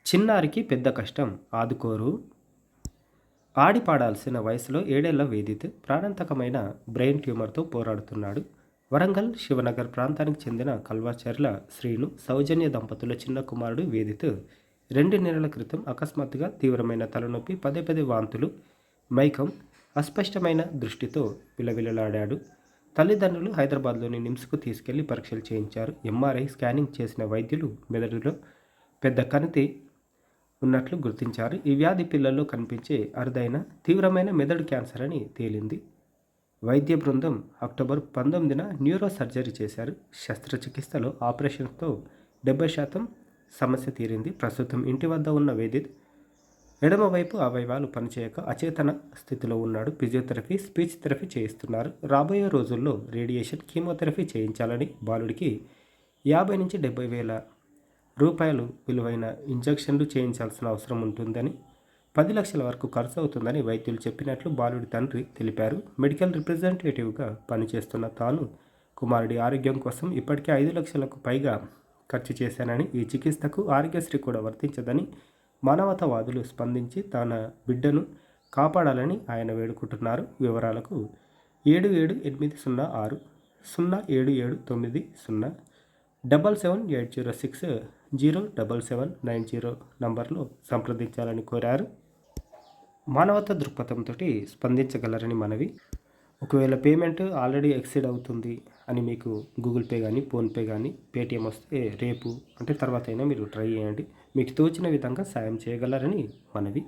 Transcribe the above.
చిన్నారికి పెద్ద కష్టం ఆదుకోరు. ఆడి పాడాల్సిన వయసులో 7 ఏళ్ల వేదిత్ ప్రాణాంతకమైన బ్రెయిన్ ట్యూమర్తో పోరాడుతున్నాడు. వరంగల్ శివనగర్ ప్రాంతానికి చెందిన కల్వచర్ల శ్రీను, సౌజన్య దంపతుల చిన్న కుమారుడు వేదిత్ 2 నెలల క్రితం అకస్మాత్తుగా తీవ్రమైన తలనొప్పి, పదే పదే వాంతులు, మైకం, అస్పష్టమైన దృష్టితో విలవిలలాడాడు. తల్లిదండ్రులు హైదరాబాద్లోని నిమ్స్కు తీసుకెళ్లి పరీక్షలు చేయించారు. ఎంఆర్ఐ స్కానింగ్ చేసిన వైద్యులు మెదడులో పెద్ద కణితి ఉన్నట్లు గుర్తించారు. ఈ వ్యాధి పిల్లల్లో కనిపించే అరుదైన తీవ్రమైన మెదడు క్యాన్సర్ అని తేలింది. వైద్య బృందం అక్టోబర్ 19న న్యూరో సర్జరీ చేశారు. శస్త్రచికిత్సలో ఆపరేషన్తో 70% సమస్య తీరింది. ప్రస్తుతం ఇంటి వద్ద ఉన్న వేదిత్ ఎడమవైపు అవయవాలు పనిచేయక అచేతన స్థితిలో ఉన్నాడు. ఫిజియోథెరపీ, స్పీచ్ థెరపీ చేయిస్తున్నారు. రాబోయే రోజుల్లో రేడియేషన్, కీమోథెరపీ చేయించాలని, బాలుడికి 50 నుంచి 70 వేల రూపాయలు విలువైన ఇంజెక్షన్లు చేయించాల్సిన అవసరం ఉంటుందని, 10 లక్షల వరకు ఖర్చు అవుతుందని వైద్యులు చెప్పినట్లు బాలుడి తండ్రి తెలిపారు. మెడికల్ రిప్రజెంటేటివ్గా పనిచేస్తున్న తాను కుమారుడి ఆరోగ్యం కోసం ఇప్పటికే 5 లక్షలకు పైగా ఖర్చు చేశానని, ఈ చికిత్సకు ఆరోగ్యశ్రీ కూడా వర్తించదని మానవతావాదులు స్పందించి తన బిడ్డను కాపాడాలని ఆయన వేడుకుంటున్నారు. వివరాలకు 77806 0779 778060 07790 నంబర్లో సంప్రదించాలని కోరారు. మానవతా దృక్పథంతో స్పందించగలరని మనవి. ఒకవేళ పేమెంట్ ఆల్రెడీ ఎక్సీడ్ అవుతుంది అని మీకు గూగుల్ పే కానీ, ఫోన్పే కానీ, పేటిఎం వస్తే రేపు అంటే తర్వాత అయినా మీరు ట్రై చేయండి. మీకు తోచిన విధంగా సాయం చేయగలరని మనవి.